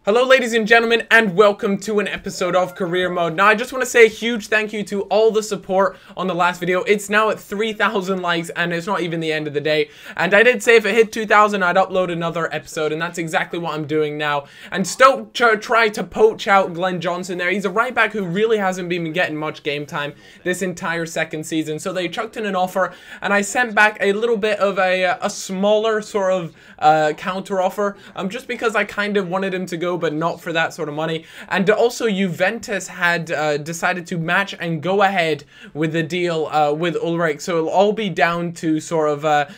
Hello ladies and gentlemen, and welcome to an episode of Career Mode. Now I just want to say a huge thank you to all the support on the last video. It's now at 3,000 likes and it's not even the end of the day. And I did say if it hit 2,000 I'd upload another episode, and that's exactly what I'm doing now. And Stoke try to poach out Glenn Johnson there. He's a right back who really hasn't been getting much game time this entire second season. So they chucked in an offer and I sent back a little bit of a smaller sort of counter offer, just because I kind of wanted him to go, but not for that sort of money. And also Juventus had decided to match and go ahead with the deal with Ulrich, so it'll all be down to sort of the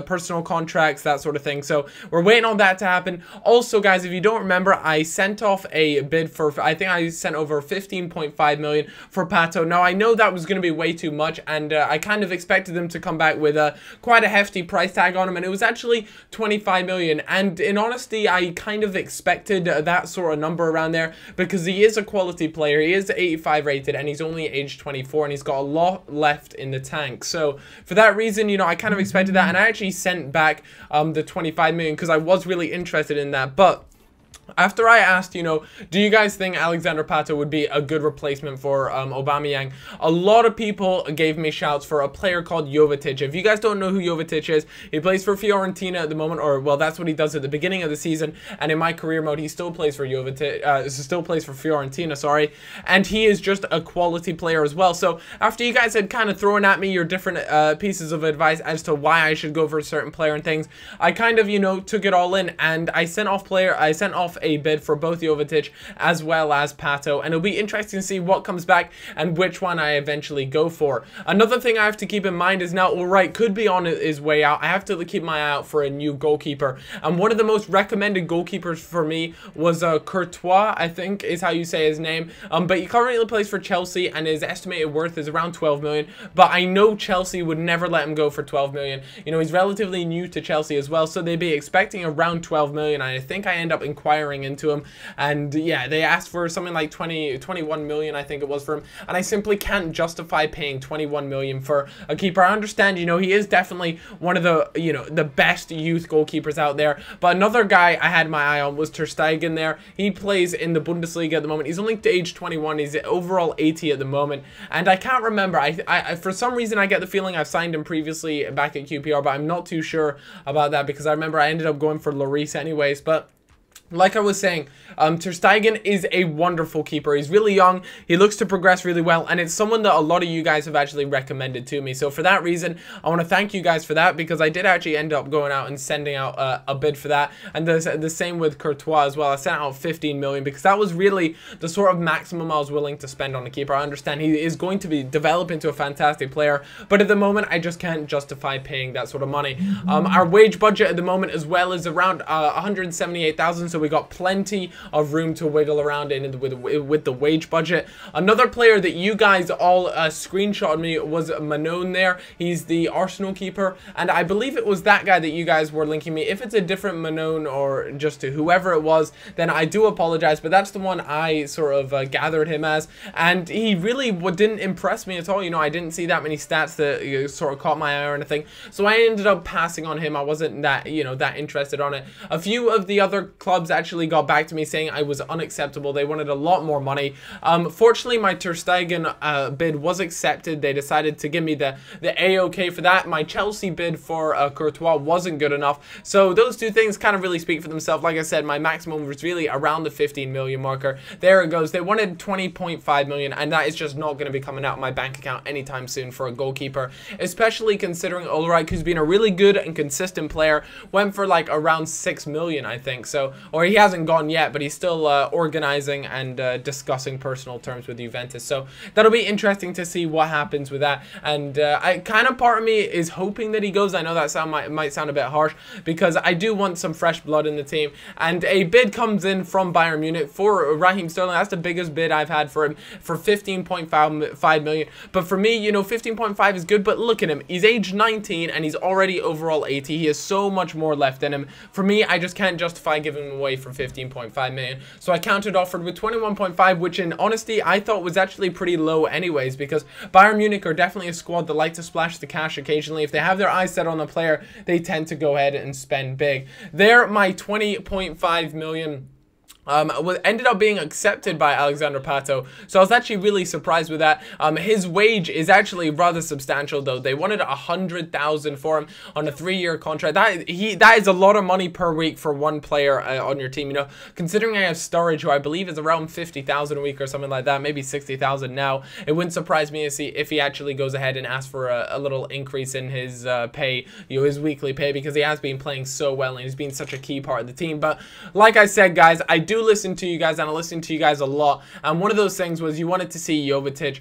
personal contracts, that sort of thing. So we're waiting on that to happen. Also guys, if you don't remember, I sent off a bid for, I think I sent over 15.5 million for Pato. Now I know that was going to be way too much, and I kind of expected them to come back with quite a hefty price tag on him, and it was actually 25 million. And in honesty, I kind of expected that sort of number around there, because he is a quality player. He is 85 rated and he's only age 24 and he's got a lot left in the tank. So for that reason, you know, I kind of expected that, and I actually sent back the 25 million because I was really interested in that. But after I asked, you know, do you guys think Alexander Pato would be a good replacement for Aubameyang? A lot of people gave me shouts for a player called Jovetic. If you guys don't know who Jovetic is, he plays for Fiorentina at the moment, or well, that's what he does at the beginning of the season. And in my career mode, he still plays for Fiorentina, sorry. And he is just a quality player as well. So after you guys had kind of thrown at me your different pieces of advice as to why I should go for a certain player and things, I kind of, you know, took it all in, and I sent off a bid for both Jovetic as well as Pato, and it'll be interesting to see what comes back and which one I eventually go for. Another thing I have to keep in mind is now Ulrich could be on his way out. I have to keep my eye out for a new goalkeeper, and one of the most recommended goalkeepers for me was Courtois, I think is how you say his name, but he currently plays for Chelsea and his estimated worth is around 12 million, but I know Chelsea would never let him go for 12 million. You know, he's relatively new to Chelsea as well, so they'd be expecting around 12 million, and I think I end up inquiring into him, and yeah, they asked for something like 21 million, I think it was, for him, and I simply can't justify paying 21 million for a keeper. I understand, you know, he is definitely one of the, you know, the best youth goalkeepers out there, but another guy I had my eye on was Ter Stegen there. He plays in the Bundesliga at the moment. He's only age 21. He's overall 80 at the moment, and I can't remember, I for some reason I get the feeling I've signed him previously back at QPR, but I'm not too sure about that, because I remember I ended up going for Lloris anyways. But like I was saying, Ter Stegen is a wonderful keeper. He's really young. He looks to progress really well, and it's someone that a lot of you guys have actually recommended to me. So for that reason, I want to thank you guys for that, because I did actually end up going out and sending out a bid for that. And the same with Courtois as well. I sent out 15 million because that was really the sort of maximum I was willing to spend on a keeper. I understand he is going to develop into a fantastic player, but at the moment I just can't justify paying that sort of money. Our wage budget at the moment as well is around 178,000, so we got plenty of room to wiggle around in with the wage budget. Another player that you guys all screenshotted me was Manon there. He's the Arsenal keeper, and I believe it was that guy that you guys were linking me. If it's a different Manon or just to whoever it was, then I do apologize, but that's the one I sort of gathered him as, and he really didn't impress me at all. You know, I didn't see that many stats that sort of caught my eye or anything, so I ended up passing on him. I wasn't that, you know, that interested on it. A few of the other clubs actually got back to me saying I was unacceptable. They wanted a lot more money. Fortunately, my Ter Stegen bid was accepted. They decided to give me the A-OK for that. My Chelsea bid for Courtois wasn't good enough. So those two things kind of really speak for themselves. Like I said, my maximum was really around the 15 million marker. There it goes. They wanted 20.5 million, and that is just not going to be coming out of my bank account anytime soon for a goalkeeper, especially considering Ulrich, who's been a really good and consistent player, went for like around 6 million, I think. So, or he hasn't gone yet, but he's still organizing and discussing personal terms with Juventus. So that'll be interesting to see what happens with that. And I kind of, part of me is hoping that he goes. I know that might sound a bit harsh, because I do want some fresh blood in the team. And a bid comes in from Bayern Munich for Raheem Sterling. That's the biggest bid I've had for him, for 15.5 million. But for me, you know, 15.5 is good, but look at him. He's age 19 and he's already overall 80. He has so much more left in him. For me, I just can't justify giving him away for 15.5 million. So I countered offered with 21.5, which in honesty I thought was actually pretty low anyways, because Bayern Munich are definitely a squad that like to splash the cash occasionally. If they have their eyes set on a player, they tend to go ahead and spend big. There, my 20.5 million ended up being accepted by Alexander Pato, so I was actually really surprised with that. His wage is actually rather substantial though. They wanted 100,000 for him on a 3-year contract. That is a lot of money per week for one player on your team, you know, considering I have Sturridge, who I believe is around 50,000 a week or something like that, maybe 60,000 now. It wouldn't surprise me if he actually goes ahead and asks for a little increase in his pay, you know, his weekly pay, because he has been playing so well and he's been such a key part of the team. But like I said, guys, I do listen to you guys, and I listen to you guys a lot, and one of those things was you wanted to see Jovetic,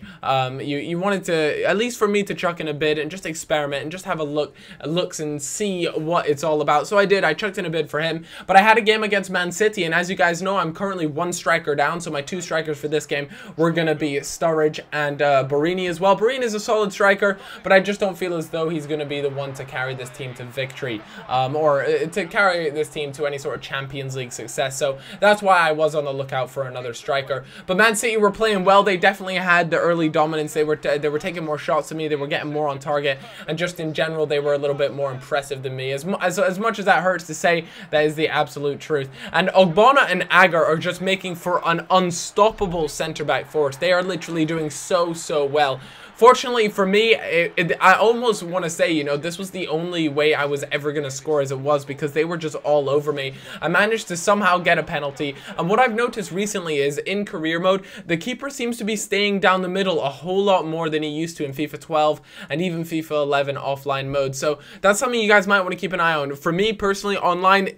you wanted to, at least for me, to chuck in a bid and just experiment and just have a looks and see what it's all about. So I did. I chucked in a bid for him, but I had a game against Man City, and as you guys know, I'm currently 1 striker down, so my 2 strikers for this game were gonna be Sturridge and Borini as well. Borini is a solid striker, but I just don't feel as though he's gonna be the one to carry this team to victory, or to carry this team to any sort of Champions League success. So that's why I was on the lookout for another striker. But Man City were playing well. They definitely had the early dominance. They were taking more shots than me. They were getting more on target, and just in general, they were a little bit more impressive than me. As much as that hurts to say, that is the absolute truth. And Ogbonna and Agar are just making for an unstoppable centre-back force. They are literally doing so well. Fortunately for me, I almost want to say, you know, this was the only way I was ever going to score as it was, because they were just all over me. I managed to somehow get a penalty, and what I've noticed recently is in career mode, the keeper seems to be staying down the middle a whole lot more than he used to in FIFA 12 and even FIFA 11 offline mode. So that's something you guys might want to keep an eye on. For me personally, online,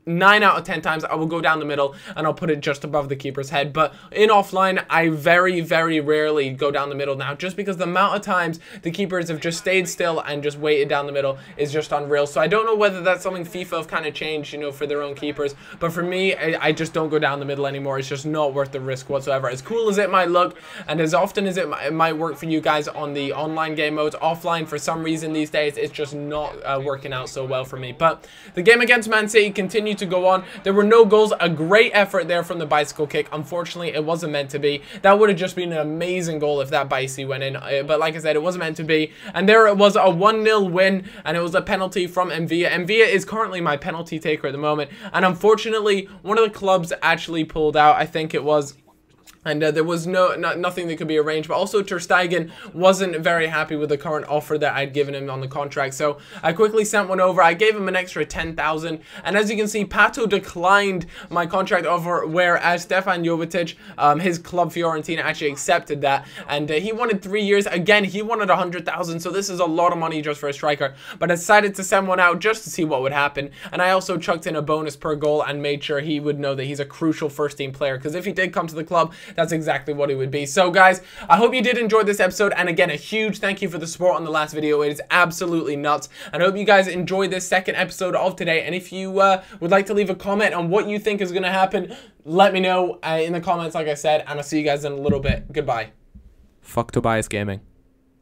9 out of 10 times I will go down the middle and I'll put it just above the keeper's head. But in offline, I very rarely go down the middle now, just because the amount of times the keepers have just stayed still and just waited down the middle is just unreal. So I don't know whether that's something FIFA have kind of changed, you know, for their own keepers, but for me, I just don't go down the middle anymore. It's just not worth the risk whatsoever. As cool as it might look, and as often as it might work for you guys on the online game modes, offline, for some reason these days, it's just not working out so well for me. But the game against Man City continued to go on. There were no goals. A great effort there from the bicycle kick. Unfortunately, it wasn't meant to be. That would have just been an amazing goal if that bicy went in. But like I said, it wasn't meant to be. And there it was, a 1-0 win, and it was a penalty from Mvia. Mvia is currently my penalty taker at the moment, and unfortunately, one of the clubs actually pulled out. I think it was and there was nothing that could be arranged. But also Ter Stegen wasn't very happy with the current offer that I'd given him on the contract, so I quickly sent one over. I gave him an extra 10,000, and as you can see, Pato declined my contract offer, whereas Stefan Jovetic, his club Fiorentina, actually accepted that, and he wanted 3 years. Again, he wanted 100,000, so this is a lot of money just for a striker, but I decided to send one out just to see what would happen. And I also chucked in a bonus per goal and made sure he would know that he's a crucial first team player, because if he did come to the club, that's exactly what he would be. So guys, I hope you did enjoy this episode, and again, a huge thank you for the support on the last video. It is absolutely nuts, and I hope you guys enjoyed this second episode of today. And if you would like to leave a comment on what you think is going to happen, let me know in the comments, like I said, and I'll see you guys in a little bit. Goodbye. Fuck Tobias Gaming.